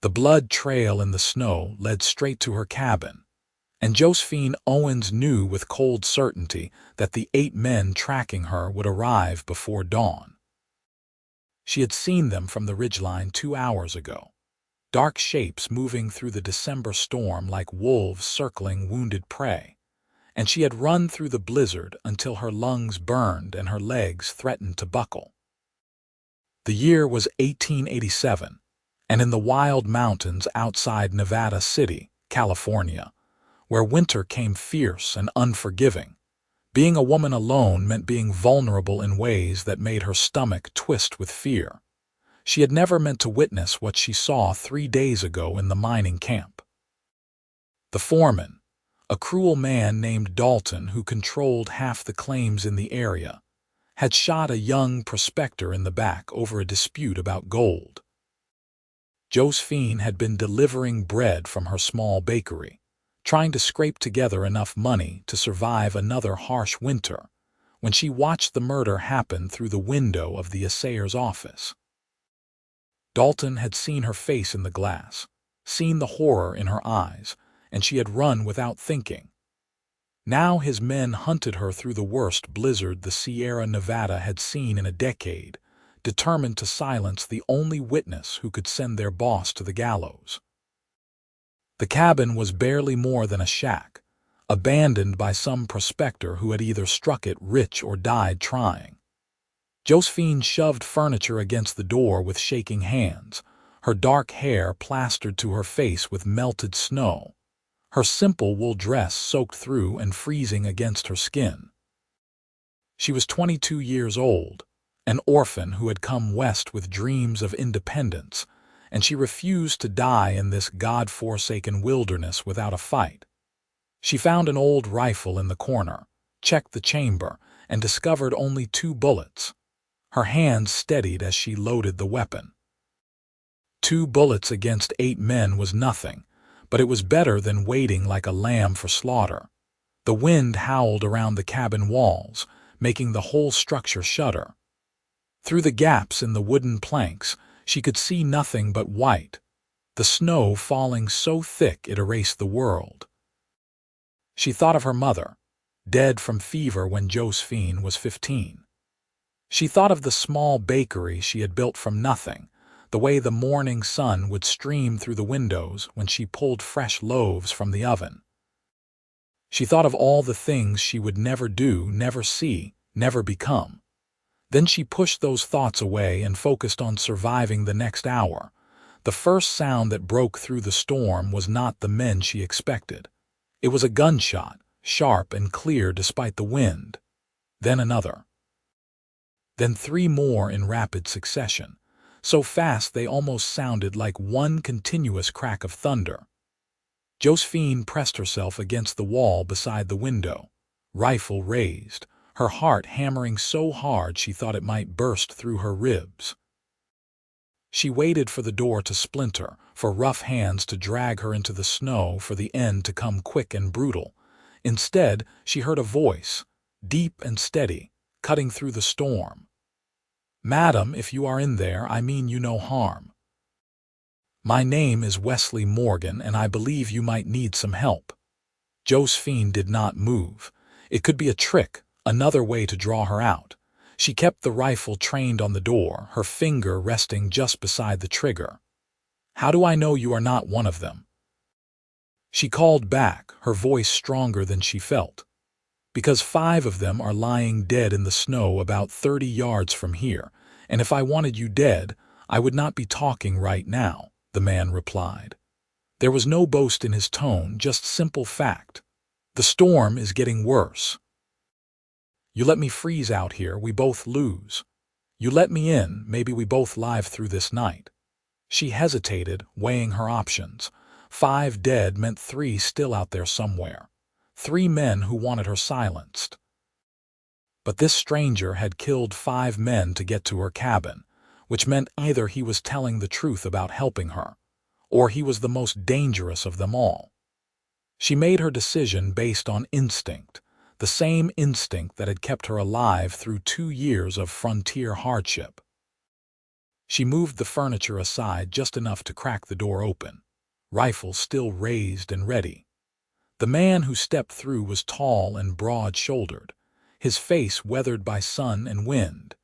The blood trail in the snow led straight to her cabin, and Josephine Owens knew with cold certainty that the 8 men tracking her would arrive before dawn. She had seen them from the ridgeline 2 hours ago, dark shapes moving through the December storm like wolves circling wounded prey, and she had run through the blizzard until her lungs burned and her legs threatened to buckle. The year was 1887, and in the wild mountains outside Nevada City, California, where winter came fierce and unforgiving, being a woman alone meant being vulnerable in ways that made her stomach twist with fear. She had never meant to witness what she saw 3 days ago in the mining camp. The foreman, a cruel man named Dalton who controlled half the claims in the area, had shot a young prospector in the back over a dispute about gold. Josephine had been delivering bread from her small bakery, trying to scrape together enough money to survive another harsh winter, when she watched the murder happen through the window of the assayer's office. Dalton had seen her face in the glass, seen the horror in her eyes, and she had run without thinking. Now his men hunted her through the worst blizzard the Sierra Nevada had seen in a decade, determined to silence the only witness who could send their boss to the gallows. The cabin was barely more than a shack, abandoned by some prospector who had either struck it rich or died trying. Josephine shoved furniture against the door with shaking hands, her dark hair plastered to her face with melted snow, her simple wool dress soaked through and freezing against her skin. She was 22 years old, an orphan who had come west with dreams of independence, and she refused to die in this God-forsaken wilderness without a fight. She found an old rifle in the corner, checked the chamber, and discovered only 2 bullets. Her hands steadied as she loaded the weapon. 2 bullets against 8 men was nothing, but it was better than waiting like a lamb for slaughter. The wind howled around the cabin walls, making the whole structure shudder. Through the gaps in the wooden planks, she could see nothing but white, the snow falling so thick it erased the world. She thought of her mother, dead from fever when Josephine was 15. She thought of the small bakery she had built from nothing, the way the morning sun would stream through the windows when she pulled fresh loaves from the oven. She thought of all the things she would never do, never see, never become. Then she pushed those thoughts away and focused on surviving the next hour. The first sound that broke through the storm was not the men she expected. It was a gunshot, sharp and clear despite the wind. Then another. Then 3 more in rapid succession, so fast they almost sounded like one continuous crack of thunder. Josephine pressed herself against the wall beside the window, rifle raised, her heart hammering so hard she thought it might burst through her ribs. She waited for the door to splinter, for rough hands to drag her into the snow, for the end to come quick and brutal. Instead, she heard a voice, deep and steady, cutting through the storm. "Madam, if you are in there, I mean you no harm. My name is Wesley Morgan, and I believe you might need some help." Josephine did not move. It could be a trick, another way to draw her out. She kept the rifle trained on the door, her finger resting just beside the trigger. "How do I know you are not one of them?" She called back, her voice stronger than she felt. "Because 5 of them are lying dead in the snow about 30 yards from here, and if I wanted you dead, I would not be talking right now," the man replied. There was no boast in his tone, just simple fact. "The storm is getting worse. You let me freeze out here, we both lose. You let me in, maybe we both live through this night." She hesitated, weighing her options. 5 dead meant 3 still out there somewhere. 3 men who wanted her silenced. But this stranger had killed 5 men to get to her cabin, which meant either he was telling the truth about helping her, or he was the most dangerous of them all. She made her decision based on instinct, the same instinct that had kept her alive through 2 years of frontier hardship. She moved the furniture aside just enough to crack the door open, rifle still raised and ready. The man who stepped through was tall and broad-shouldered, his face weathered by sun and wind,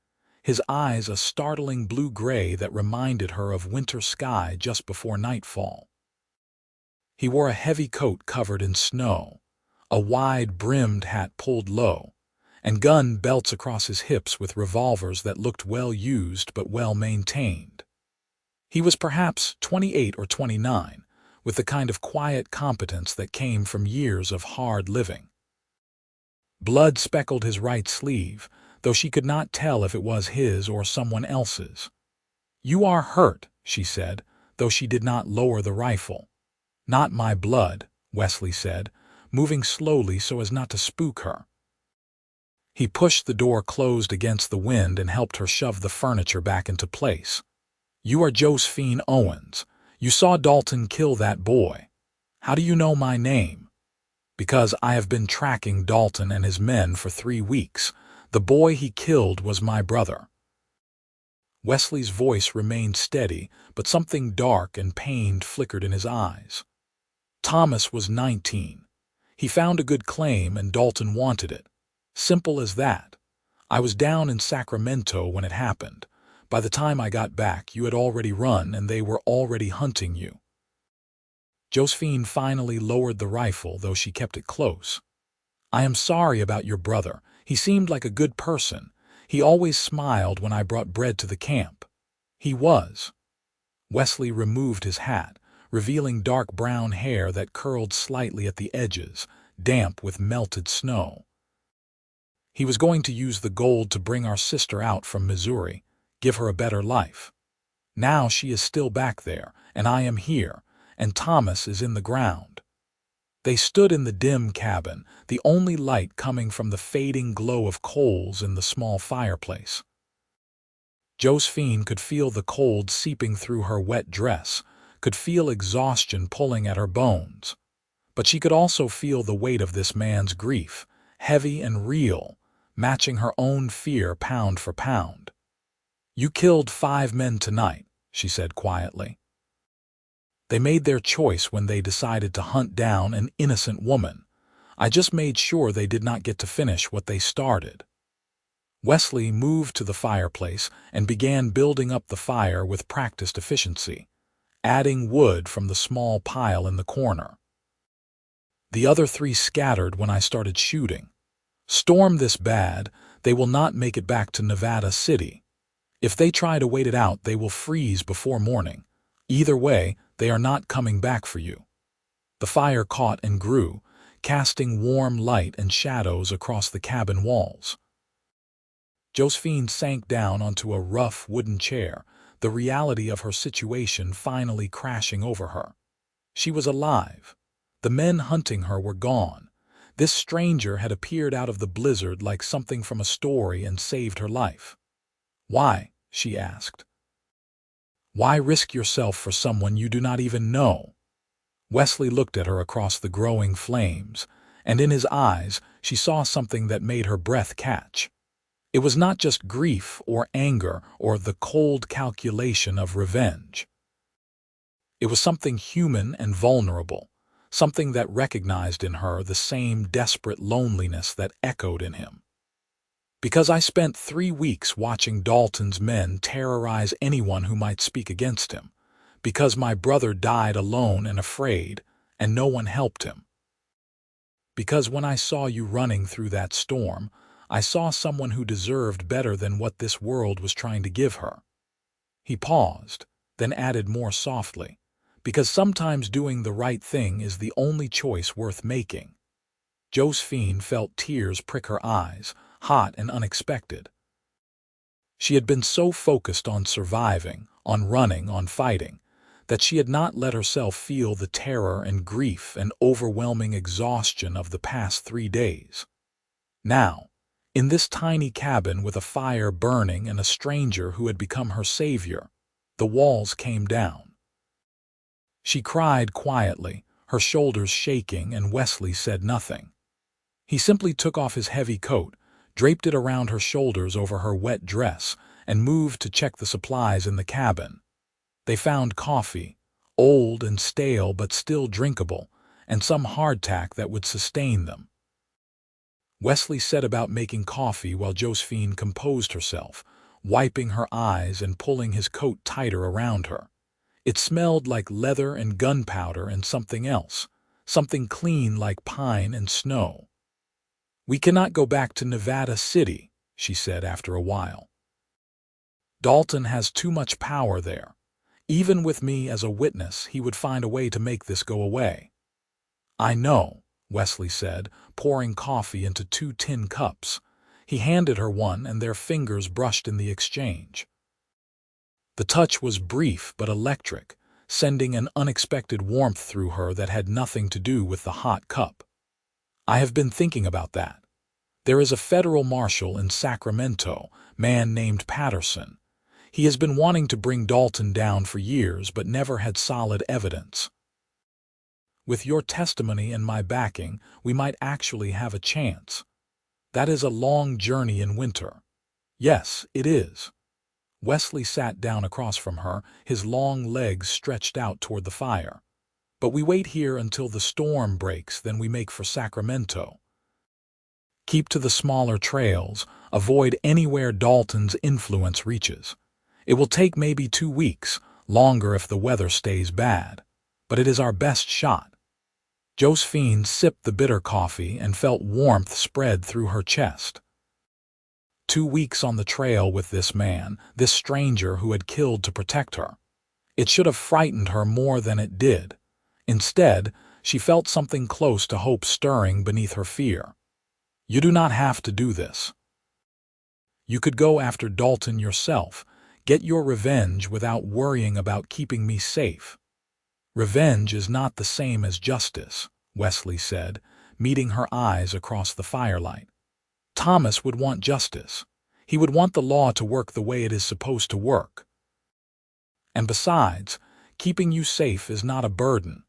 his eyes a startling blue-gray that reminded her of winter sky just before nightfall. He wore a heavy coat covered in snow, a wide-brimmed hat pulled low, and gun belts across his hips with revolvers that looked well used but well maintained. He was perhaps 28 or 29, with the kind of quiet competence that came from years of hard living. Blood speckled his right sleeve, though she could not tell if it was his or someone else's. "You are hurt," she said, though she did not lower the rifle. "Not my blood," Wesley said, moving slowly so as not to spook her. He pushed the door closed against the wind and helped her shove the furniture back into place. "You are Josephine Owens. You saw Dalton kill that boy. How do you know my name?" "Because I have been tracking Dalton and his men for 3 weeks. The boy he killed was my brother." Wesley's voice remained steady, but something dark and pained flickered in his eyes. "Thomas was 19. He found a good claim and Dalton wanted it. Simple as that. I was down in Sacramento when it happened. By the time I got back, you had already run and they were already hunting you." Josephine finally lowered the rifle, though she kept it close. "I am sorry about your brother. He seemed like a good person. He always smiled when I brought bread to the camp." "He was." Wesley removed his hat, revealing dark brown hair that curled slightly at the edges, damp with melted snow. "He was going to use the gold to bring our sister out from Missouri, give her a better life. Now she is still back there, and I am here, and Thomas is in the ground." They stood in the dim cabin, the only light coming from the fading glow of coals in the small fireplace. Josephine could feel the cold seeping through her wet dress, could feel exhaustion pulling at her bones. But she could also feel the weight of this man's grief, heavy and real, matching her own fear pound for pound. "You killed 5 men tonight," she said quietly. "They made their choice when they decided to hunt down an innocent woman. I just made sure they did not get to finish what they started." Wesley moved to the fireplace and began building up the fire with practiced efficiency, adding wood from the small pile in the corner. "The other 3 scattered when I started shooting. Storm this bad, they will not make it back to Nevada City. If they try to wait it out, they will freeze before morning. Either way, they are not coming back for you." The fire caught and grew, casting warm light and shadows across the cabin walls. Josephine sank down onto a rough wooden chair, the reality of her situation finally crashing over her. She was alive. The men hunting her were gone. This stranger had appeared out of the blizzard like something from a story and saved her life. "Why?" she asked. "Why risk yourself for someone you do not even know?" Wesley looked at her across the growing flames, and in his eyes she saw something that made her breath catch. It was not just grief or anger or the cold calculation of revenge. It was something human and vulnerable, something that recognized in her the same desperate loneliness that echoed in him. "Because I spent 3 weeks watching Dalton's men terrorize anyone who might speak against him. Because my brother died alone and afraid, and no one helped him. Because when I saw you running through that storm, I saw someone who deserved better than what this world was trying to give her." He paused, then added more softly, "Because sometimes doing the right thing is the only choice worth making." Josephine felt tears prick her eyes, hot and unexpected. She had been so focused on surviving, on running, on fighting, that she had not let herself feel the terror and grief and overwhelming exhaustion of the past 3 days. Now, in this tiny cabin with a fire burning and a stranger who had become her savior, the walls came down. She cried quietly, her shoulders shaking, and Wesley said nothing. He simply took off his heavy coat, draped it around her shoulders over her wet dress, and moved to check the supplies in the cabin. They found coffee, old and stale but still drinkable, and some hardtack that would sustain them. Wesley set about making coffee while Josephine composed herself, wiping her eyes and pulling his coat tighter around her. It smelled like leather and gunpowder and something else, something clean like pine and snow. "We cannot go back to Nevada City," she said after a while. "Dalton has too much power there. Even with me as a witness, he would find a way to make this go away." "I know," Wesley said, pouring coffee into 2 tin cups. He handed her one, and their fingers brushed in the exchange. The touch was brief but electric, sending an unexpected warmth through her that had nothing to do with the hot cup. "I have been thinking about that. There is a federal marshal in Sacramento, man named Patterson. He has been wanting to bring Dalton down for years but never had solid evidence. With your testimony and my backing, we might actually have a chance. That is a long journey in winter." "Yes, it is." Wesley sat down across from her, his long legs stretched out toward the fire. "But we wait here until the storm breaks, then we make for Sacramento. Keep to the smaller trails, avoid anywhere Dalton's influence reaches. It will take maybe 2 weeks, longer if the weather stays bad. But it is our best shot." Josephine sipped the bitter coffee and felt warmth spread through her chest. 2 weeks on the trail with this man, this stranger who had killed to protect her. It should have frightened her more than it did. Instead, she felt something close to hope stirring beneath her fear. "You do not have to do this. You could go after Dalton yourself, get your revenge without worrying about keeping me safe." "Revenge is not the same as justice," Wesley said, meeting her eyes across the firelight. "Thomas would want justice. He would want the law to work the way it is supposed to work. And besides, keeping you safe is not a burden.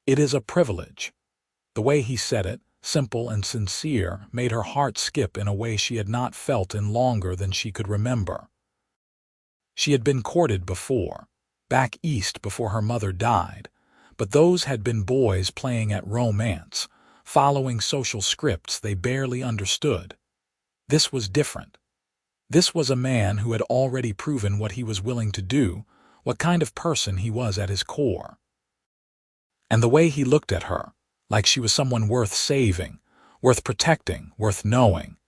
It is a privilege." The way he said it, simple and sincere, made her heart skip in a way she had not felt in longer than she could remember. She had been courted before, back east before her mother died, but those had been boys playing at romance, following social scripts they barely understood. This was different. This was a man who had already proven what he was willing to do, what kind of person he was at his core. And the way he looked at her, like she was someone worth saving, worth protecting, worth knowing,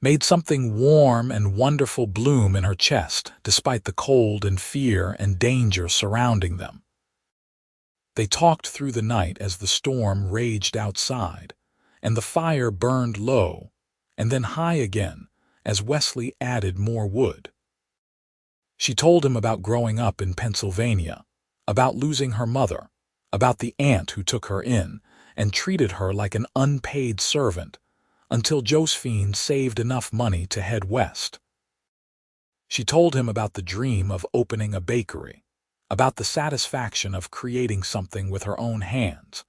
made something warm and wonderful bloom in her chest despite the cold and fear and danger surrounding them. They talked through the night as the storm raged outside, and the fire burned low, and then high again as Wesley added more wood. She told him about growing up in Pennsylvania, about losing her mother, about the aunt who took her in and treated her like an unpaid servant, until Josephine saved enough money to head west. She told him about the dream of opening a bakery, about the satisfaction of creating something with her own hands,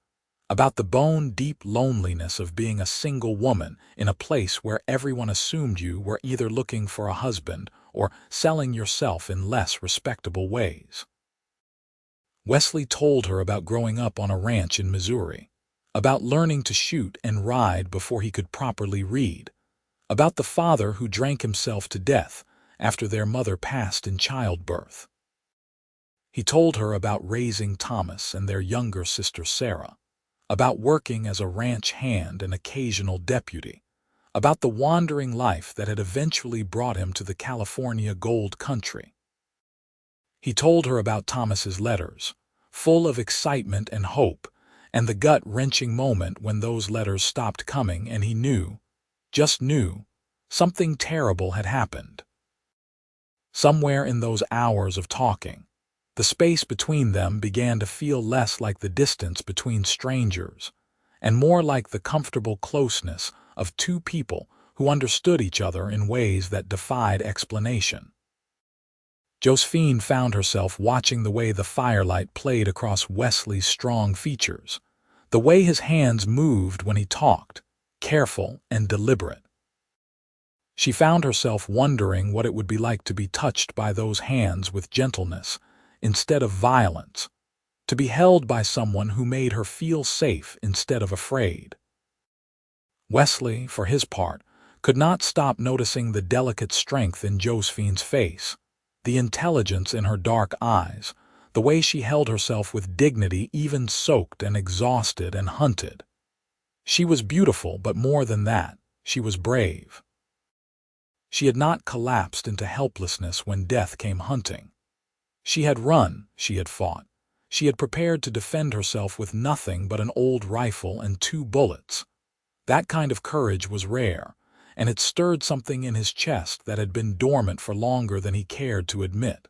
about the bone-deep loneliness of being a single woman in a place where everyone assumed you were either looking for a husband or selling yourself in less respectable ways. Wesley told her about growing up on a ranch in Missouri, about learning to shoot and ride before he could properly read, about the father who drank himself to death after their mother passed in childbirth. He told her about raising Thomas and their younger sister Sarah, about working as a ranch hand and occasional deputy, about the wandering life that had eventually brought him to the California gold country. He told her about Thomas's letters, full of excitement and hope, and the gut-wrenching moment when those letters stopped coming and he knew, just knew, something terrible had happened. Somewhere in those hours of talking, the space between them began to feel less like the distance between strangers, and more like the comfortable closeness of 2 people who understood each other in ways that defied explanation. Josephine found herself watching the way the firelight played across Wesley's strong features, the way his hands moved when he talked, careful and deliberate. She found herself wondering what it would be like to be touched by those hands with gentleness instead of violence, to be held by someone who made her feel safe instead of afraid. Wesley, for his part, could not stop noticing the delicate strength in Josephine's face, the intelligence in her dark eyes, the way she held herself with dignity even soaked and exhausted and hunted. She was beautiful, but more than that, she was brave. She had not collapsed into helplessness when death came hunting. She had run, she had fought. She had prepared to defend herself with nothing but an old rifle and 2 bullets. That kind of courage was rare, and it stirred something in his chest that had been dormant for longer than he cared to admit.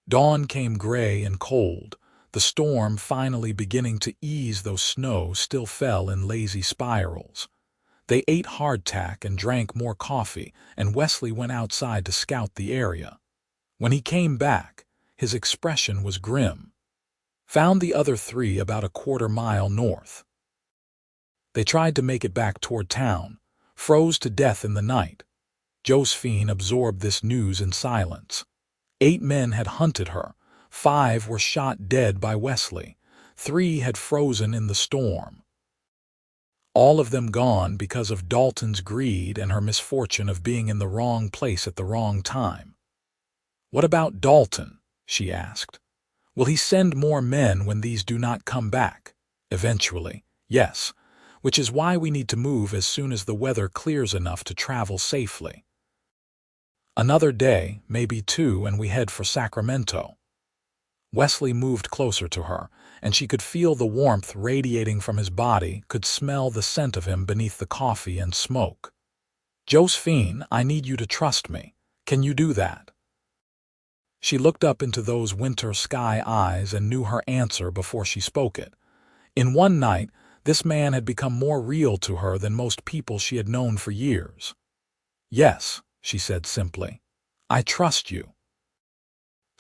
Dawn came gray and cold, the storm finally beginning to ease, though snow still fell in lazy spirals. They ate hardtack and drank more coffee, and Wesley went outside to scout the area. When he came back, his expression was grim. Found the other 3 about a quarter-mile north. They tried to make it back toward town, froze to death in the night. Josephine absorbed this news in silence. 8 men had hunted her, 5 were shot dead by Wesley, 3 had frozen in the storm. All of them gone because of Dalton's greed and her misfortune of being in the wrong place at the wrong time. "What about Dalton?" she asked. "Will he send more men when these do not come back?" "Eventually, yes, which is why we need to move as soon as the weather clears enough to travel safely. Another day, maybe 2, and we head for Sacramento." Wesley moved closer to her, and she could feel the warmth radiating from his body, could smell the scent of him beneath the coffee and smoke. "Josephine, I need you to trust me. Can you do that?" She looked up into those winter sky eyes and knew her answer before she spoke it. In one night, this man had become more real to her than most people she had known for years. "Yes," she said simply. "I trust you."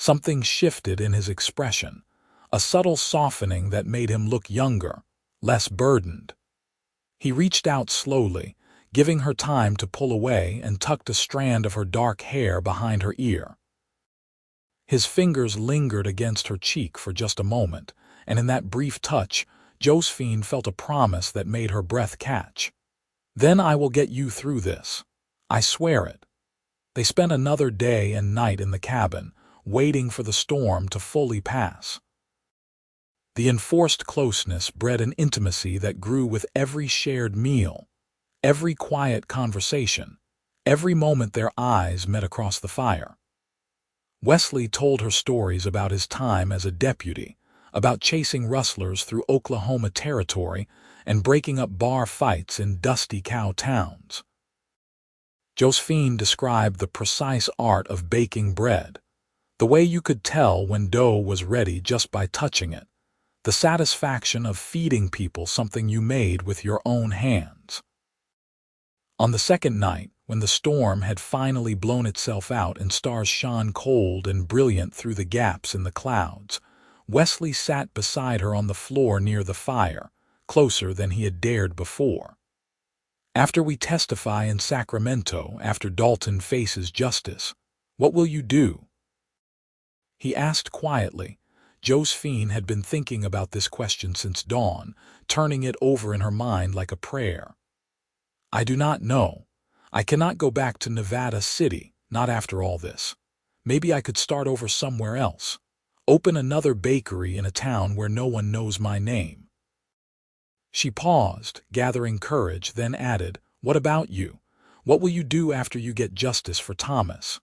Something shifted in his expression, a subtle softening that made him look younger, less burdened. He reached out slowly, giving her time to pull away, and tucked a strand of her dark hair behind her ear. His fingers lingered against her cheek for just a moment, and in that brief touch, Josephine felt a promise that made her breath catch. "Then I will get you through this. I swear it." They spent another day and night in the cabin, waiting for the storm to fully pass. The enforced closeness bred an intimacy that grew with every shared meal, every quiet conversation, every moment their eyes met across the fire. Wesley told her stories about his time as a deputy, about chasing rustlers through Oklahoma territory and breaking up bar fights in dusty cow towns. Josephine described the precise art of baking bread, the way you could tell when dough was ready just by touching it, the satisfaction of feeding people something you made with your own hands. On the second night, when the storm had finally blown itself out and stars shone cold and brilliant through the gaps in the clouds, Wesley sat beside her on the floor near the fire, closer than he had dared before. "After we testify in Sacramento, after Dalton faces justice, what will you do?" he asked quietly. Josephine had been thinking about this question since dawn, turning it over in her mind like a prayer. "I do not know. I cannot go back to Nevada City, not after all this. Maybe I could start over somewhere else. Open another bakery in a town where no one knows my name." She paused, gathering courage, then added, "What about you? What will you do after you get justice for Thomas?"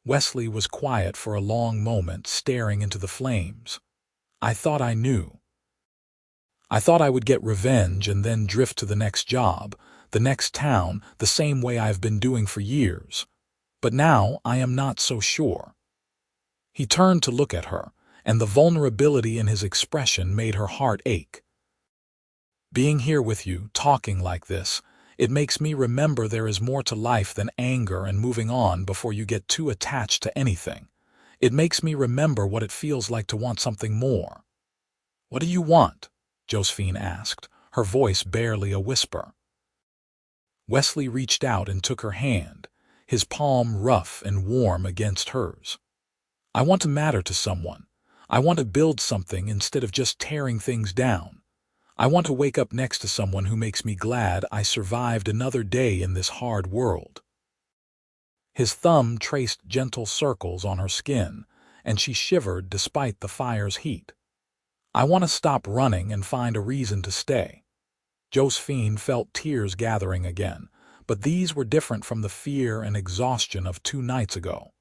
Wesley was quiet for a long moment, staring into the flames. "I thought I knew. I thought I would get revenge and then drift to the next job, the next town, the same way I've been doing for years. But now I am not so sure." He turned to look at her, and the vulnerability in his expression made her heart ache. "Being here with you, talking like this, it makes me remember there is more to life than anger and moving on before you get too attached to anything. It makes me remember what it feels like to want something more." "What do you want?" Josephine asked, her voice barely a whisper. Wesley reached out and took her hand, his palm rough and warm against hers. "I want to matter to someone. I want to build something instead of just tearing things down. I want to wake up next to someone who makes me glad I survived another day in this hard world." His thumb traced gentle circles on her skin, and she shivered despite the fire's heat. "I want to stop running and find a reason to stay." Josephine felt tears gathering again, but these were different from the fear and exhaustion of 2 nights ago.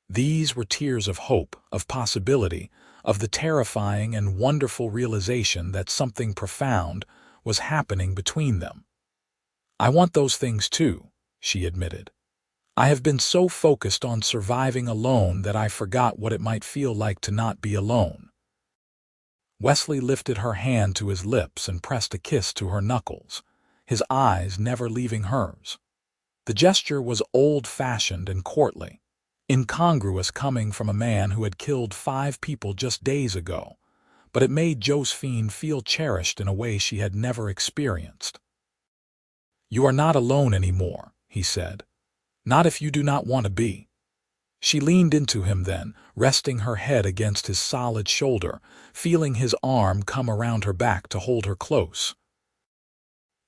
These were tears of hope, of possibility, of the terrifying and wonderful realization that something profound was happening between them. "I want those things too," she admitted. "I have been so focused on surviving alone that I forgot what it might feel like to not be alone." Wesley lifted her hand to his lips and pressed a kiss to her knuckles, his eyes never leaving hers. The gesture was old-fashioned and courtly, incongruous coming from a man who had killed 5 people just days ago, but it made Josephine feel cherished in a way she had never experienced. "You are not alone anymore," he said. "Not if you do not want to be." She leaned into him then, resting her head against his solid shoulder, feeling his arm come around her back to hold her close.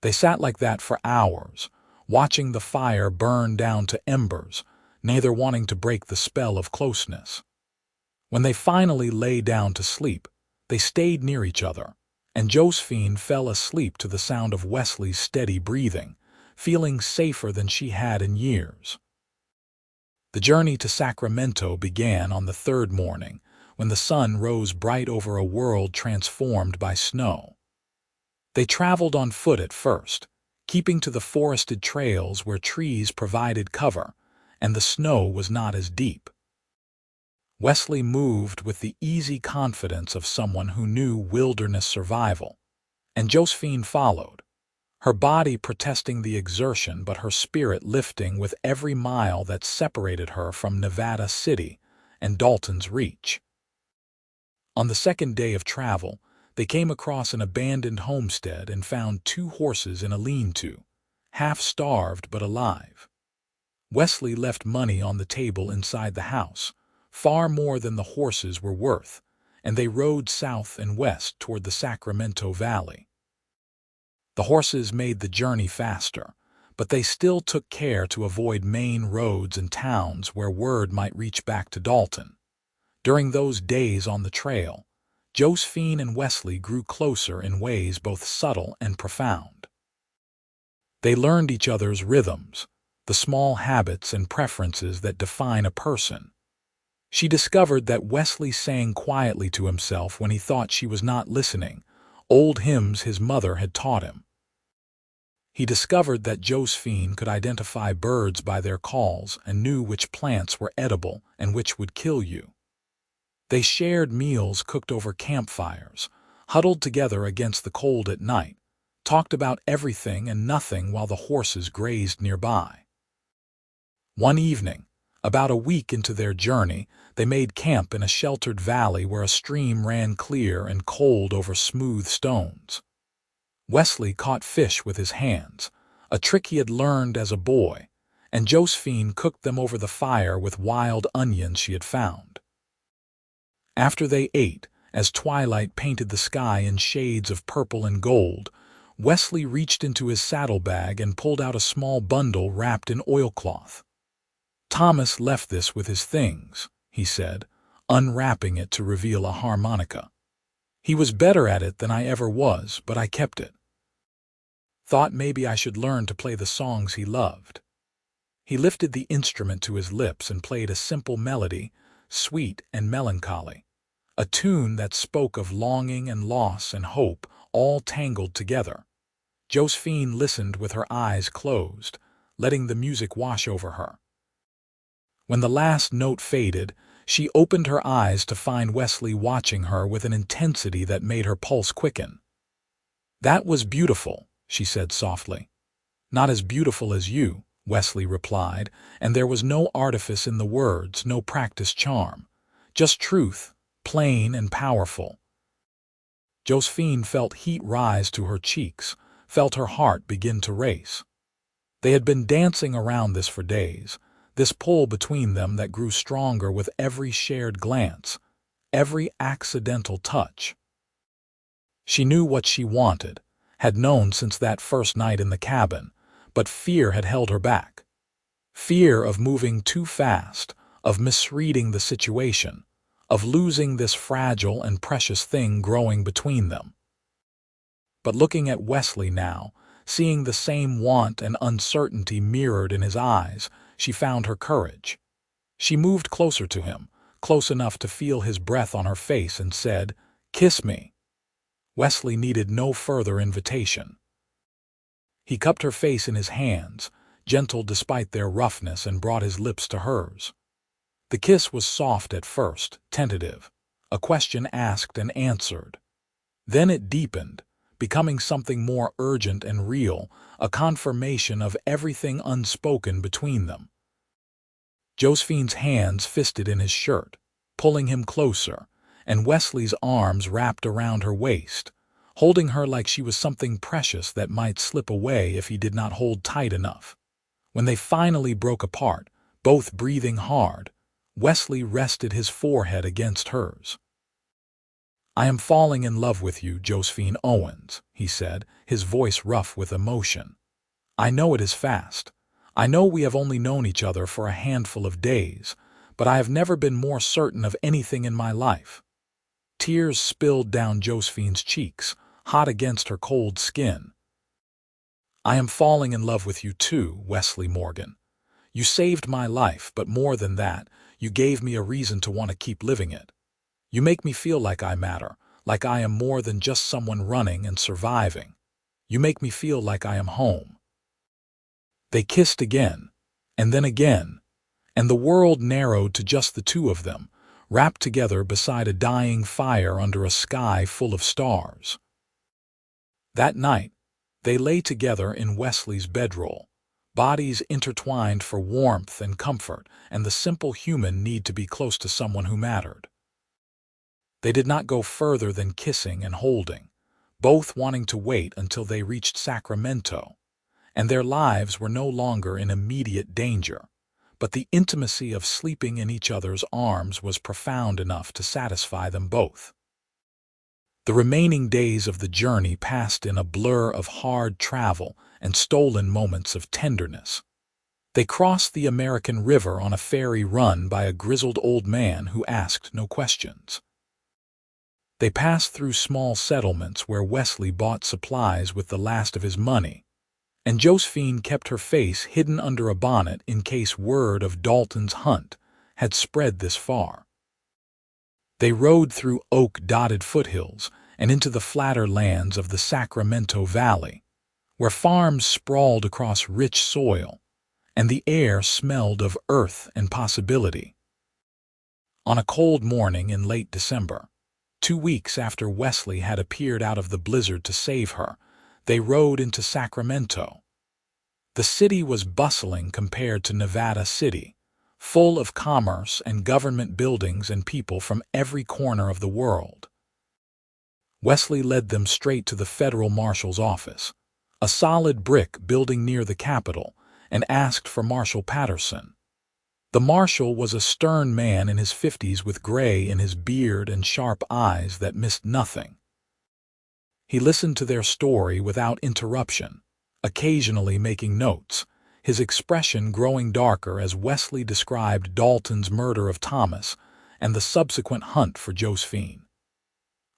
They sat like that for hours, watching the fire burn down to embers, neither wanting to break the spell of closeness. When they finally lay down to sleep, they stayed near each other, and Josephine fell asleep to the sound of Wesley's steady breathing, feeling safer than she had in years. The journey to Sacramento began on the 3rd morning, when the sun rose bright over a world transformed by snow. They traveled on foot at first, keeping to the forested trails where trees provided cover, and the snow was not as deep. Wesley moved with the easy confidence of someone who knew wilderness survival, and Josephine followed, her body protesting the exertion but her spirit lifting with every mile that separated her from Nevada City and Dalton's Reach. On the 2nd day of travel, they came across an abandoned homestead and found 2 horses in a lean-to, half-starved but alive. Wesley left money on the table inside the house, far more than the horses were worth, and they rode south and west toward the Sacramento Valley. The horses made the journey faster, but they still took care to avoid main roads and towns where word might reach back to Dalton. During those days on the trail, Josephine and Wesley grew closer in ways both subtle and profound. They learned each other's rhythms, the small habits and preferences that define a person. She discovered that Wesley sang quietly to himself when he thought she was not listening, old hymns his mother had taught him. He discovered that Josephine could identify birds by their calls and knew which plants were edible and which would kill you. They shared meals cooked over campfires, huddled together against the cold at night, talked about everything and nothing while the horses grazed nearby. One evening, about a week into their journey, they made camp in a sheltered valley where a stream ran clear and cold over smooth stones. Wesley caught fish with his hands, a trick he had learned as a boy, and Josephine cooked them over the fire with wild onions she had found. After they ate, as twilight painted the sky in shades of purple and gold, Wesley reached into his saddlebag and pulled out a small bundle wrapped in oilcloth. "Thomas left this with his things," he said, unwrapping it to reveal a harmonica. "He was better at it than I ever was, but I kept it. Thought maybe I should learn to play the songs he loved." He lifted the instrument to his lips and played a simple melody, sweet and melancholy, a tune that spoke of longing and loss and hope all tangled together. Josephine listened with her eyes closed, letting the music wash over her. When the last note faded, she opened her eyes to find Wesley watching her with an intensity that made her pulse quicken. "That was beautiful," she said softly. "Not as beautiful as you," Wesley replied, and there was no artifice in the words, no practiced charm. Just truth, plain and powerful. Josephine felt heat rise to her cheeks, felt her heart begin to race. They had been dancing around this for days, this pull between them that grew stronger with every shared glance, every accidental touch. She knew what she wanted, had known since that first night in the cabin, but fear had held her back. Fear of moving too fast, of misreading the situation, of losing this fragile and precious thing growing between them. But looking at Wesley now, seeing the same want and uncertainty mirrored in his eyes, she found her courage. She moved closer to him, close enough to feel his breath on her face, and said, "Kiss me." Wesley needed no further invitation. He cupped her face in his hands, gentle despite their roughness, and brought his lips to hers. The kiss was soft at first, tentative, a question asked and answered. Then it deepened, becoming something more urgent and real, a confirmation of everything unspoken between them. Josephine's hands fisted in his shirt, pulling him closer, and Wesley's arms wrapped around her waist, holding her like she was something precious that might slip away if he did not hold tight enough. When they finally broke apart, both breathing hard, Wesley rested his forehead against hers. "I am falling in love with you, Josephine Owens," he said, his voice rough with emotion. "I know it is fast. I know we have only known each other for a handful of days, but I have never been more certain of anything in my life." Tears spilled down Josephine's cheeks, hot against her cold skin. "I am falling in love with you too, Wesley Morgan. You saved my life, but more than that, you gave me a reason to want to keep living it. You make me feel like I matter, like I am more than just someone running and surviving. You make me feel like I am home." They kissed again, and then again, and the world narrowed to just the two of them, wrapped together beside a dying fire under a sky full of stars. That night, they lay together in Wesley's bedroll, bodies intertwined for warmth and comfort and the simple human need to be close to someone who mattered. They did not go further than kissing and holding, both wanting to wait until they reached Sacramento, and their lives were no longer in immediate danger, but the intimacy of sleeping in each other's arms was profound enough to satisfy them both. The remaining days of the journey passed in a blur of hard travel and stolen moments of tenderness. They crossed the American River on a ferry run by a grizzled old man who asked no questions. They passed through small settlements where Wesley bought supplies with the last of his money, and Josephine kept her face hidden under a bonnet in case word of Dalton's hunt had spread this far. They rode through oak-dotted foothills and into the flatter lands of the Sacramento Valley, where farms sprawled across rich soil, and the air smelled of earth and possibility. On a cold morning in late December, 2 weeks after Wesley had appeared out of the blizzard to save her, they rode into Sacramento. The city was bustling compared to Nevada City, full of commerce and government buildings and people from every corner of the world. Wesley led them straight to the federal marshal's office, a solid brick building near the Capitol, and asked for Marshal Patterson. The marshal was a stern man in his 50s with gray in his beard and sharp eyes that missed nothing. He listened to their story without interruption, occasionally making notes, his expression growing darker as Wesley described Dalton's murder of Thomas and the subsequent hunt for Josephine.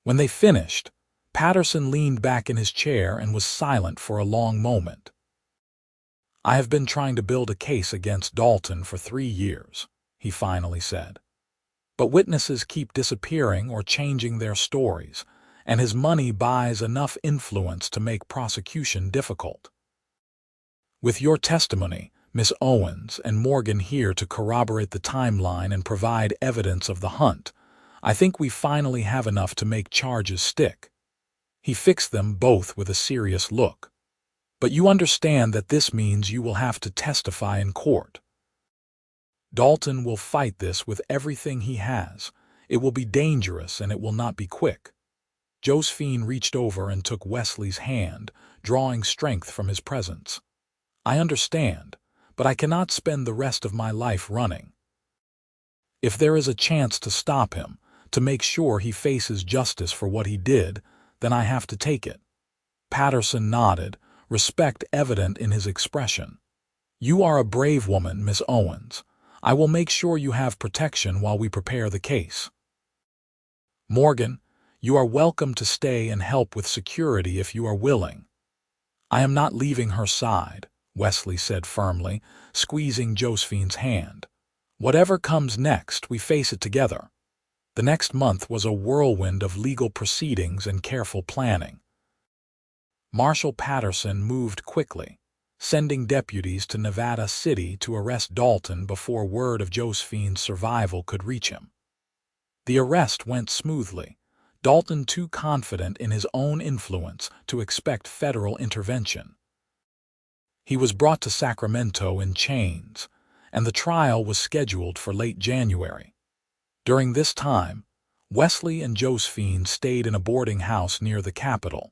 When they finished, Patterson leaned back in his chair and was silent for a long moment. "I have been trying to build a case against Dalton for 3 years, he finally said. But witnesses keep disappearing or changing their stories, and his money buys enough influence to make prosecution difficult. With your testimony, Miss Owens, and Morgan here to corroborate the timeline and provide evidence of the hunt, I think we finally have enough to make charges stick." He fixed them both with a serious look. "But you understand that this means you will have to testify in court. Dalton will fight this with everything he has. It will be dangerous and it will not be quick." Josephine reached over and took Wesley's hand, drawing strength from his presence. I understand, but I cannot spend the rest of my life running. If there is a chance to stop him, to make sure he faces justice for what he did, then I have to take it." Patterson nodded, respect evident in his expression. "You are a brave woman, Miss Owens. I will make sure you have protection while we prepare the case. Morgan, you are welcome to stay and help with security if you are willing." "I am not leaving her side," Wesley said firmly, squeezing Josephine's hand. "Whatever comes next, we face it together." The next month was a whirlwind of legal proceedings and careful planning. Marshal Patterson moved quickly, sending deputies to Nevada City to arrest Dalton before word of Josephine's survival could reach him. The arrest went smoothly, Dalton too confident in his own influence to expect federal intervention. He was brought to Sacramento in chains, and the trial was scheduled for late January. During this time, Wesley and Josephine stayed in a boarding house near the Capitol,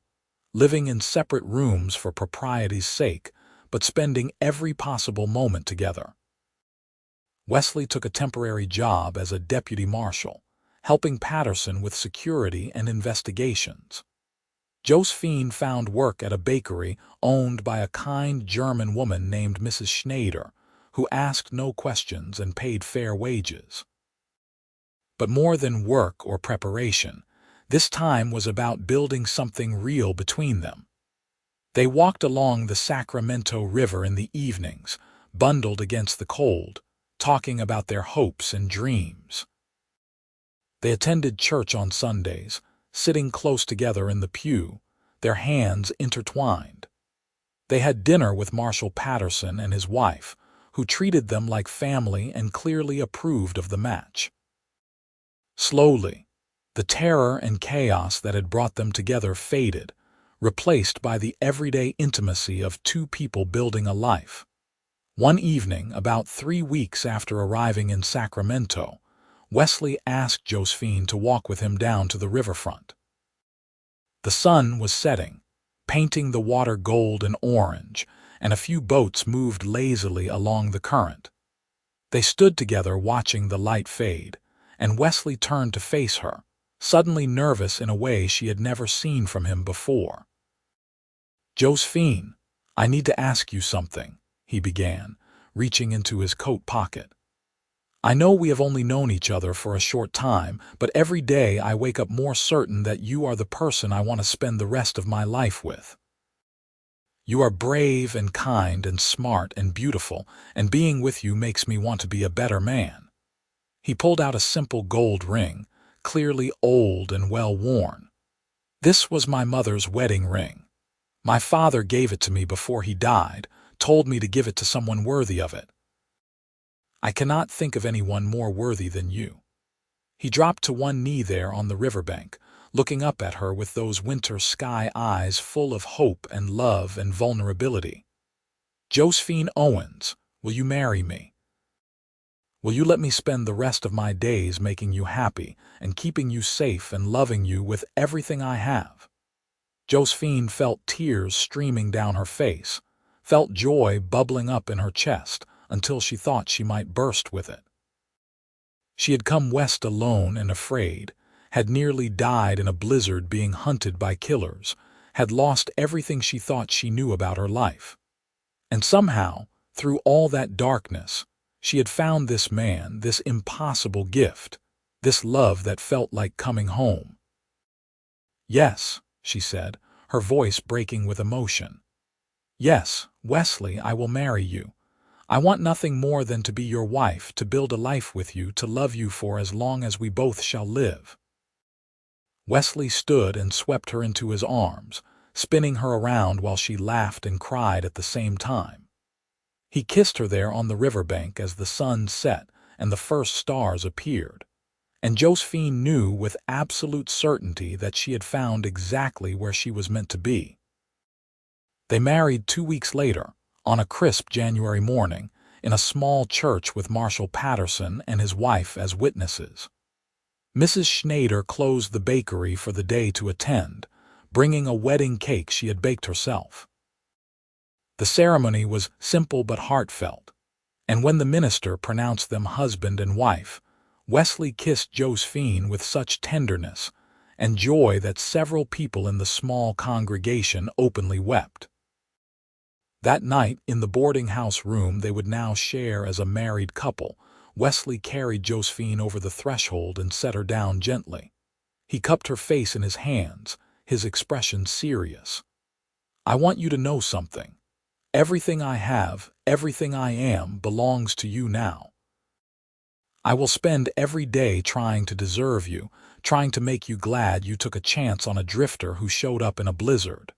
living in separate rooms for propriety's sake, but spending every possible moment together. Wesley took a temporary job as a deputy marshal, helping Patterson with security and investigations. Josephine found work at a bakery owned by a kind German woman named Mrs. Schneider, who asked no questions and paid fair wages. But more than work or preparation, this time was about building something real between them. They walked along the Sacramento River in the evenings, bundled against the cold, talking about their hopes and dreams. They attended church on Sundays, sitting close together in the pew, their hands intertwined. They had dinner with Marshal Patterson and his wife, who treated them like family and clearly approved of the match. Slowly, the terror and chaos that had brought them together faded, replaced by the everyday intimacy of two people building a life. One evening, about 3 weeks after arriving in Sacramento, Wesley asked Josephine to walk with him down to the riverfront. The sun was setting, painting the water gold and orange, and a few boats moved lazily along the current. They stood together watching the light fade, and Wesley turned to face her, suddenly nervous in a way she had never seen from him before. "Josephine, I need to ask you something," he began, reaching into his coat pocket. "I know we have only known each other for a short time, but every day I wake up more certain that you are the person I want to spend the rest of my life with. You are brave and kind and smart and beautiful, and being with you makes me want to be a better man." He pulled out a simple gold ring, clearly old and well-worn. "This was my mother's wedding ring. My father gave it to me before he died, told me to give it to someone worthy of it. I cannot think of anyone more worthy than you." He dropped to one knee there on the riverbank, looking up at her with those winter sky eyes full of hope and love and vulnerability. "Josephine Owens, will you marry me? Will you let me spend the rest of my days making you happy and keeping you safe and loving you with everything I have?" Josephine felt tears streaming down her face, felt joy bubbling up in her chest until she thought she might burst with it. She had come west alone and afraid, had nearly died in a blizzard being hunted by killers, had lost everything she thought she knew about her life. And somehow, through all that darkness, she had found this man, this impossible gift, this love that felt like coming home. "Yes," she said, her voice breaking with emotion. "Yes, Wesley, I will marry you. I want nothing more than to be your wife, to build a life with you, to love you for as long as we both shall live." Wesley stood and swept her into his arms, spinning her around while she laughed and cried at the same time. He kissed her there on the riverbank as the sun set and the first stars appeared, and Josephine knew with absolute certainty that she had found exactly where she was meant to be. They married 2 weeks later, on a crisp January morning, in a small church with Marshal Patterson and his wife as witnesses. Mrs. Schneider closed the bakery for the day to attend, bringing a wedding cake she had baked herself. The ceremony was simple but heartfelt, and when the minister pronounced them husband and wife, Wesley kissed Josephine with such tenderness and joy that several people in the small congregation openly wept. That night, in the boarding house room they would now share as a married couple, Wesley carried Josephine over the threshold and set her down gently. He cupped her face in his hands, his expression serious. "I want you to know something. Everything I have, everything I am, belongs to you now. I will spend every day trying to deserve you, trying to make you glad you took a chance on a drifter who showed up in a blizzard."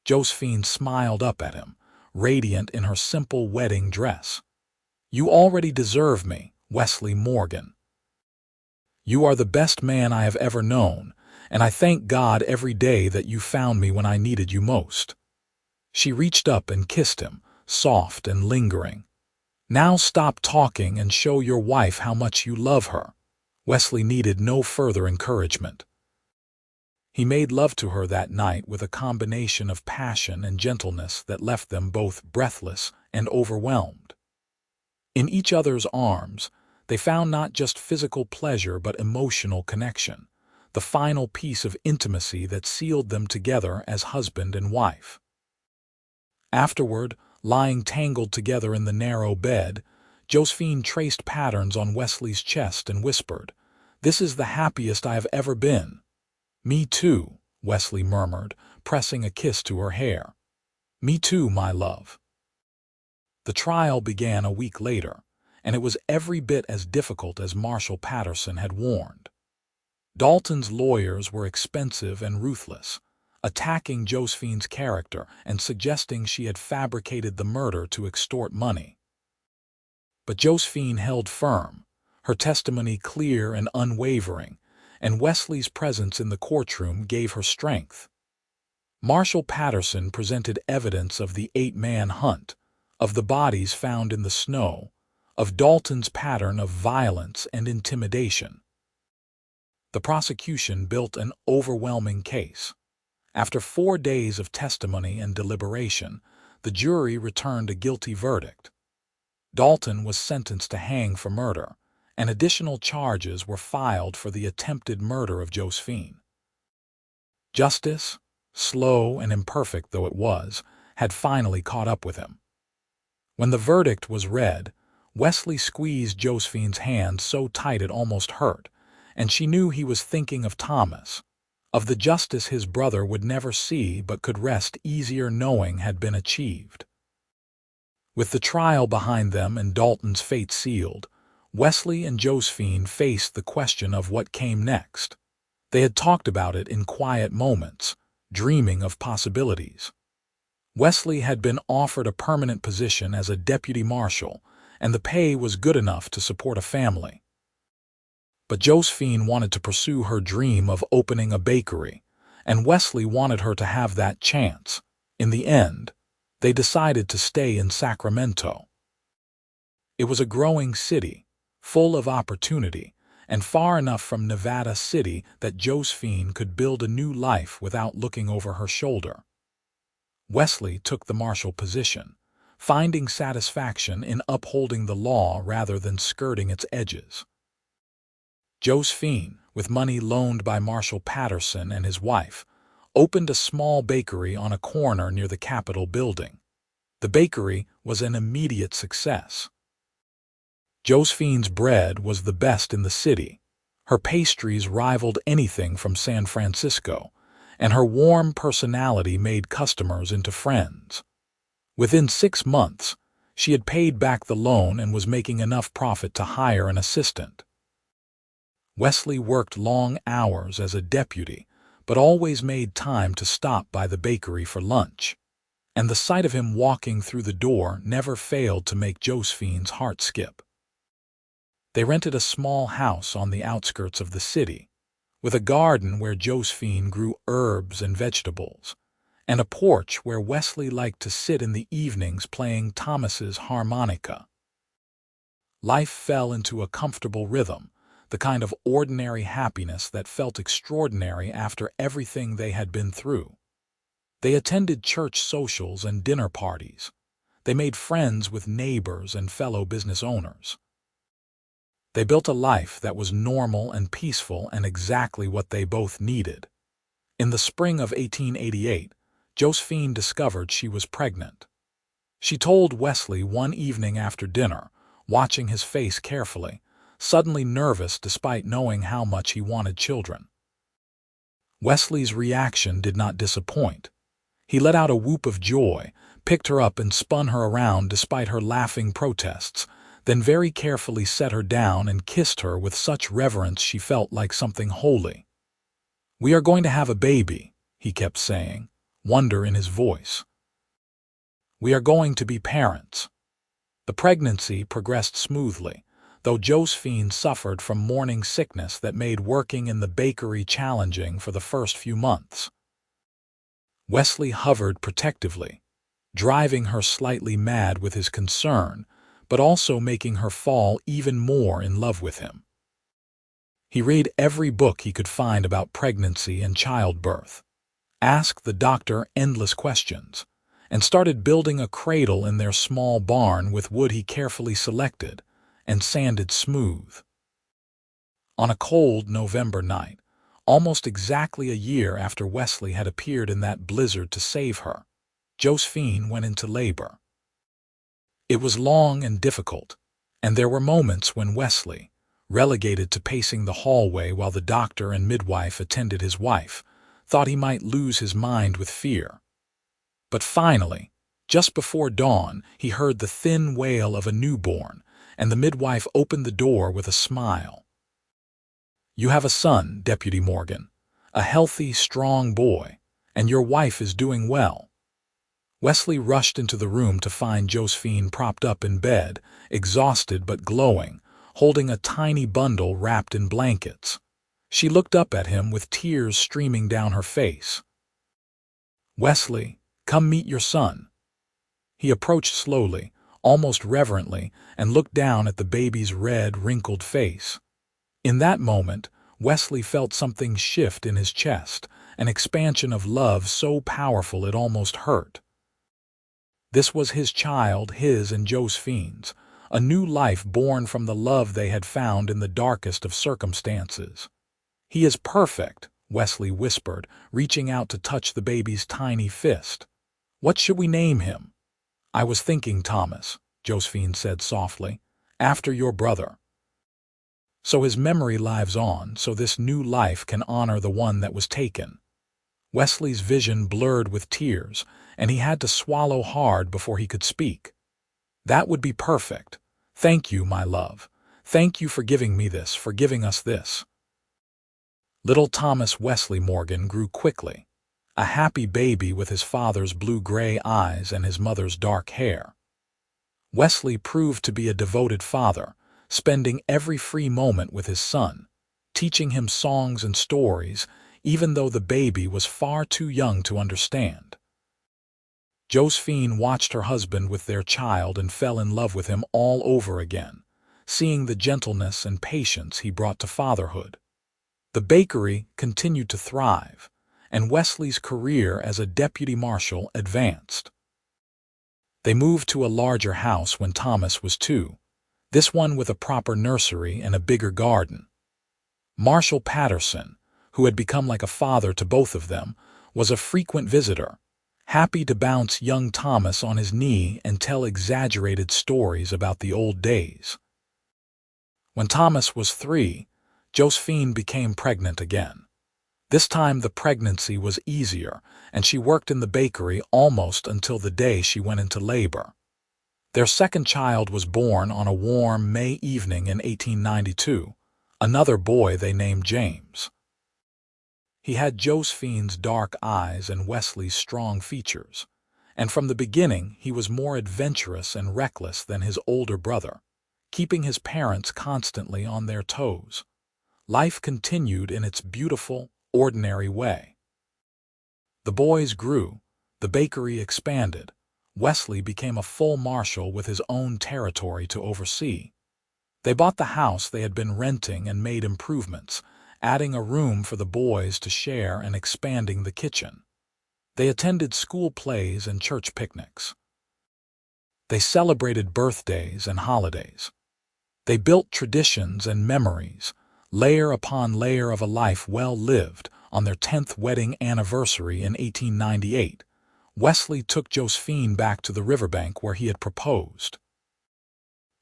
Josephine smiled up at him, radiant in her simple wedding dress. "You already deserve me, Wesley Morgan. You are the best man I have ever known, and I thank God every day that you found me when I needed you most." She reached up and kissed him, soft and lingering. "Now stop talking and show your wife how much you love her." Wesley needed no further encouragement. He made love to her that night with a combination of passion and gentleness that left them both breathless and overwhelmed. In each other's arms, they found not just physical pleasure but emotional connection, the final piece of intimacy that sealed them together as husband and wife. Afterward, lying tangled together in the narrow bed, Josephine traced patterns on Wesley's chest and whispered, "This is the happiest I have ever been." "Me too," Wesley murmured, pressing a kiss to her hair. "Me too, my love." The trial began a week later, and it was every bit as difficult as Marshall Patterson had warned. Dalton's lawyers were expensive and ruthless, attacking Josephine's character and suggesting she had fabricated the murder to extort money. But Josephine held firm, her testimony clear and unwavering, and Wesley's presence in the courtroom gave her strength. Marshall Patterson presented evidence of the 8-man hunt, of the bodies found in the snow, of Dalton's pattern of violence and intimidation. The prosecution built an overwhelming case. After 4 days of testimony and deliberation, the jury returned a guilty verdict. Dalton was sentenced to hang for murder, and additional charges were filed for the attempted murder of Josephine. Justice, slow and imperfect though it was, had finally caught up with him. When the verdict was read, Wesley squeezed Josephine's hand so tight it almost hurt, and she knew he was thinking of Thomas, of the justice his brother would never see but could rest easier knowing had been achieved. With the trial behind them and Dalton's fate sealed, Wesley and Josephine faced the question of what came next. They had talked about it in quiet moments, dreaming of possibilities. Wesley had been offered a permanent position as a deputy marshal, and the pay was good enough to support a family. But Josephine wanted to pursue her dream of opening a bakery, and Wesley wanted her to have that chance. In the end, they decided to stay in Sacramento. It was a growing city, full of opportunity, and far enough from Nevada City that Josephine could build a new life without looking over her shoulder. Wesley took the marshal position, finding satisfaction in upholding the law rather than skirting its edges. Josephine, with money loaned by Marshall Patterson and his wife, opened a small bakery on a corner near the Capitol building. The bakery was an immediate success. Josephine's bread was the best in the city. Her pastries rivaled anything from San Francisco, and her warm personality made customers into friends. Within 6 months, she had paid back the loan and was making enough profit to hire an assistant. Wesley worked long hours as a deputy, but always made time to stop by the bakery for lunch, and the sight of him walking through the door never failed to make Josephine's heart skip. They rented a small house on the outskirts of the city, with a garden where Josephine grew herbs and vegetables, and a porch where Wesley liked to sit in the evenings playing Thomas's harmonica. Life fell into a comfortable rhythm, the kind of ordinary happiness that felt extraordinary after everything they had been through. They attended church socials and dinner parties. They made friends with neighbors and fellow business owners. They built a life that was normal and peaceful and exactly what they both needed. In the spring of 1888, Josephine discovered she was pregnant. She told Wesley one evening after dinner, watching his face carefully, suddenly nervous despite knowing how much he wanted children. Wesley's reaction did not disappoint. He let out a whoop of joy, picked her up and spun her around despite her laughing protests, then very carefully set her down and kissed her with such reverence she felt like something holy. "We are going to have a baby," he kept saying, wonder in his voice. "We are going to be parents." The pregnancy progressed smoothly, though Josephine suffered from morning sickness that made working in the bakery challenging for the first few months. Wesley hovered protectively, driving her slightly mad with his concern, but also making her fall even more in love with him. He read every book he could find about pregnancy and childbirth, asked the doctor endless questions, and started building a cradle in their small barn with wood he carefully selected and sanded smooth. On a cold November night, almost exactly a year after Wesley had appeared in that blizzard to save her, Josephine went into labor. It was long and difficult, and there were moments when Wesley, relegated to pacing the hallway while the doctor and midwife attended his wife, thought he might lose his mind with fear. But finally, just before dawn, he heard the thin wail of a newborn, and the midwife opened the door with a smile. "You have a son, Deputy Morgan, a healthy, strong boy, and your wife is doing well." Wesley rushed into the room to find Josephine propped up in bed, exhausted but glowing, holding a tiny bundle wrapped in blankets. She looked up at him with tears streaming down her face. "Wesley, come meet your son." He approached slowly, almost reverently, and looked down at the baby's red, wrinkled face. In that moment, Wesley felt something shift in his chest, an expansion of love so powerful it almost hurt. This was his child, his and Josephine's, a new life born from the love they had found in the darkest of circumstances. "He is perfect," Wesley whispered, reaching out to touch the baby's tiny fist. "What should we name him?" "I was thinking Thomas," Josephine said softly, "after your brother. So his memory lives on, so this new life can honor the one that was taken." Wesley's vision blurred with tears, and he had to swallow hard before he could speak. "That would be perfect. Thank you, my love. Thank you for giving me this, for giving us this." Little Thomas Wesley Morgan grew quickly, a happy baby with his father's blue-gray eyes and his mother's dark hair. Wesley proved to be a devoted father, spending every free moment with his son, teaching him songs and stories, even though the baby was far too young to understand. Josephine watched her husband with their child and fell in love with him all over again, seeing the gentleness and patience he brought to fatherhood. The bakery continued to thrive, and Wesley's career as a deputy marshal advanced. They moved to a larger house when Thomas was 2, this one with a proper nursery and a bigger garden. Marshal Patterson, who had become like a father to both of them, was a frequent visitor, happy to bounce young Thomas on his knee and tell exaggerated stories about the old days. When Thomas was 3, Josephine became pregnant again. This time the pregnancy was easier, and she worked in the bakery almost until the day she went into labor. Their second child was born on a warm May evening in 1892, another boy they named James. He had Josephine's dark eyes and Wesley's strong features, and from the beginning he was more adventurous and reckless than his older brother, keeping his parents constantly on their toes. Life continued in its beautiful, ordinary way. The boys grew, the bakery expanded, Wesley became a full marshal with his own territory to oversee. They bought the house they had been renting and made improvements, adding a room for the boys to share and expanding the kitchen. They attended school plays and church picnics. They celebrated birthdays and holidays. They built traditions and memories, layer upon layer of a life well lived. On their 10th wedding anniversary in 1898, Wesley took Josephine back to the riverbank where he had proposed.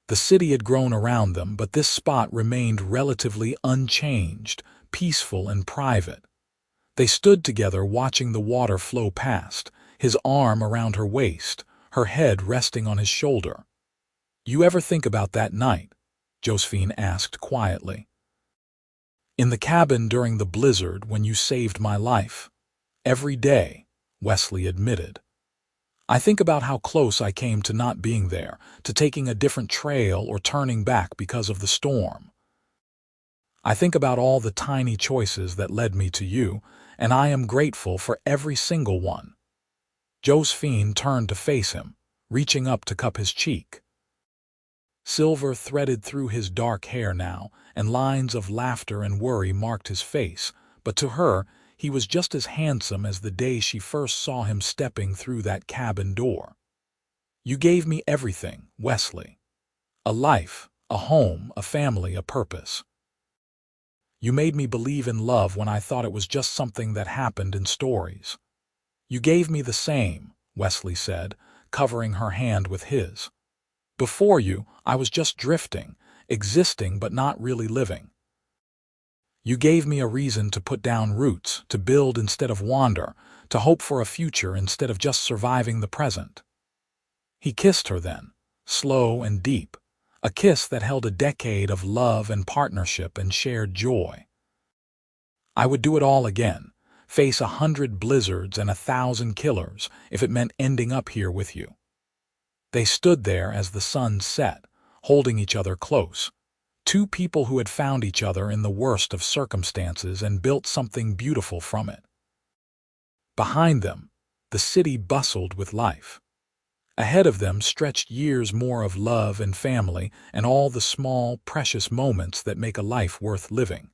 The city had grown around them, but this spot remained relatively unchanged, peaceful and private. They stood together watching the water flow past, his arm around her waist, her head resting on his shoulder. "You ever think about that night?" Josephine asked quietly. "In the cabin during the blizzard when you saved my life." "Every day," Wesley admitted. "I think about how close I came to not being there, to taking a different trail or turning back because of the storm. I think about all the tiny choices that led me to you, and I am grateful for every single one." Josephine turned to face him, reaching up to cup his cheek. Silver threaded through his dark hair now, and lines of laughter and worry marked his face, but to her, he was just as handsome as the day she first saw him stepping through that cabin door. "You gave me everything, Wesley. A life, a home, a family, a purpose. You made me believe in love when I thought it was just something that happened in stories." "You gave me the same," Wesley said, covering her hand with his. "Before you, I was just drifting, existing but not really living. You gave me a reason to put down roots, to build instead of wander, to hope for a future instead of just surviving the present." He kissed her then, slow and deep, a kiss that held a decade of love and partnership and shared joy. "I would do it all again, face 100 blizzards and 1,000 killers if it meant ending up here with you." They stood there as the sun set, holding each other close. Two people who had found each other in the worst of circumstances and built something beautiful from it. Behind them, the city bustled with life. Ahead of them stretched years more of love and family and all the small, precious moments that make a life worth living.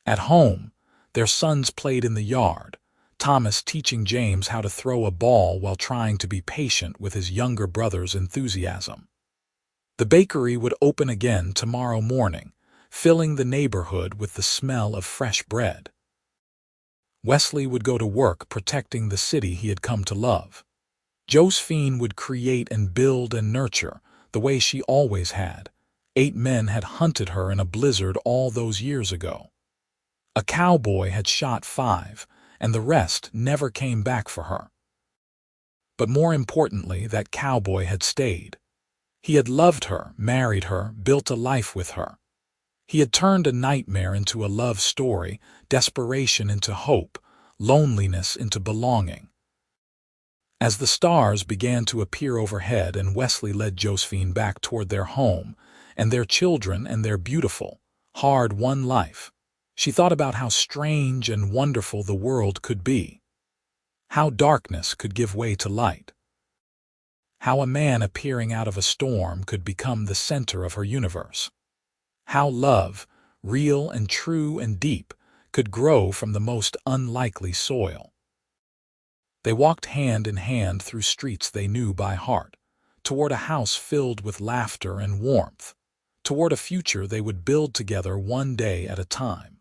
At home, their sons played in the yard, Thomas teaching James how to throw a ball while trying to be patient with his younger brother's enthusiasm. The bakery would open again tomorrow morning, filling the neighborhood with the smell of fresh bread. Wesley would go to work protecting the city he had come to love. Josephine would create and build and nurture, the way she always had. 8 men had hunted her in a blizzard all those years ago. A cowboy had shot 5, and the rest never came back for her. But more importantly, that cowboy had stayed. He had loved her, married her, built a life with her. He had turned a nightmare into a love story, desperation into hope, loneliness into belonging. As the stars began to appear overhead and Wesley led Josephine back toward their home and their children and their beautiful, hard-won life, she thought about how strange and wonderful the world could be. How darkness could give way to light. How a man appearing out of a storm could become the center of her universe. How love, real and true and deep, could grow from the most unlikely soil. They walked hand in hand through streets they knew by heart, toward a house filled with laughter and warmth, toward a future they would build together one day at a time.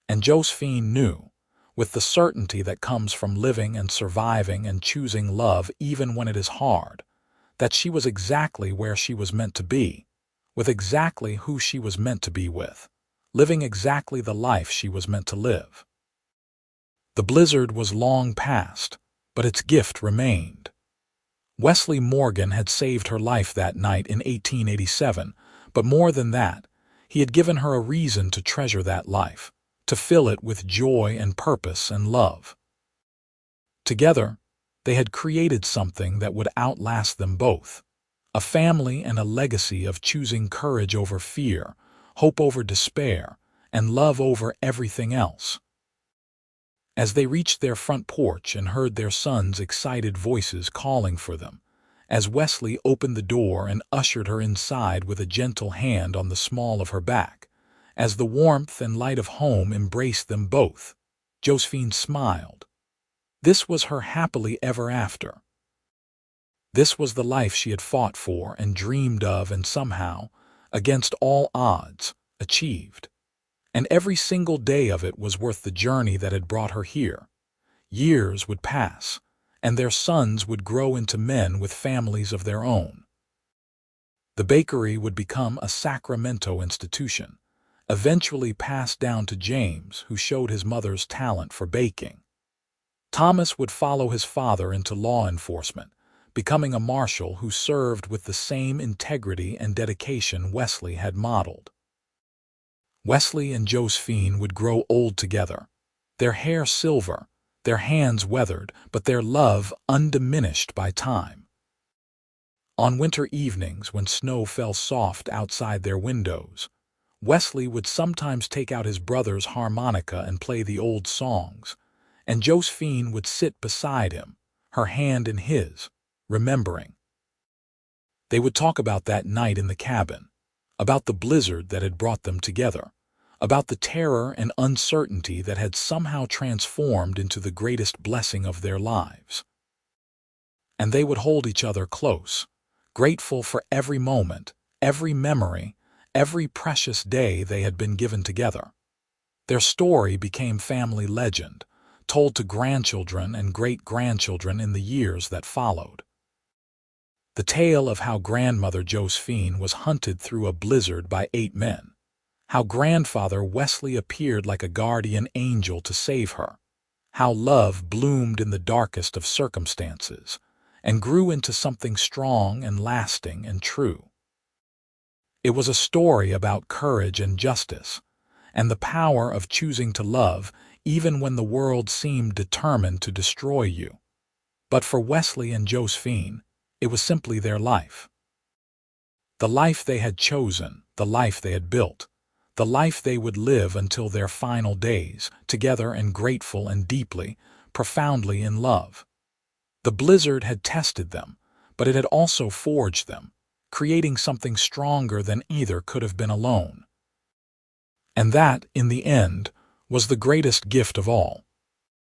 And Josephine knew, with the certainty that comes from living and surviving and choosing love even when it is hard, that she was exactly where she was meant to be, with exactly who she was meant to be with, living exactly the life she was meant to live. The blizzard was long past, but its gift remained. Wesley Morgan had saved her life that night in 1887, but more than that, he had given her a reason to treasure that life, to fill it with joy and purpose and love. Together, they had created something that would outlast them both, a family and a legacy of choosing courage over fear, hope over despair, and love over everything else. As they reached their front porch and heard their sons' excited voices calling for them, as Wesley opened the door and ushered her inside with a gentle hand on the small of her back, as the warmth and light of home embraced them both, Josephine smiled. This was her happily ever after. This was the life she had fought for and dreamed of and somehow, against all odds, achieved. And every single day of it was worth the journey that had brought her here. Years would pass, and their sons would grow into men with families of their own. The bakery would become a Sacramento institution, eventually passed down to James, who showed his mother's talent for baking. Thomas would follow his father into law enforcement, becoming a marshal who served with the same integrity and dedication Wesley had modeled. Wesley and Josephine would grow old together, their hair silver, their hands weathered, but their love undiminished by time. On winter evenings when snow fell soft outside their windows, Wesley would sometimes take out his brother's harmonica and play the old songs, and Josephine would sit beside him, her hand in his, remembering. They would talk about that night in the cabin, about the blizzard that had brought them together, about the terror and uncertainty that had somehow transformed into the greatest blessing of their lives. And they would hold each other close, grateful for every moment, every memory, every precious day they had been given together. Their story became family legend, told to grandchildren and great-grandchildren in the years that followed. The tale of how grandmother Josephine was hunted through a blizzard by 8 men, how grandfather Wesley appeared like a guardian angel to save her, how love bloomed in the darkest of circumstances and grew into something strong and lasting and true. It was a story about courage and justice, and the power of choosing to love even when the world seemed determined to destroy you. But for Wesley and Josephine, it was simply their life. The life they had chosen, the life they had built, the life they would live until their final days, together and grateful and deeply, profoundly in love. The blizzard had tested them, but it had also forged them, creating something stronger than either could have been alone. And that, in the end, was the greatest gift of all.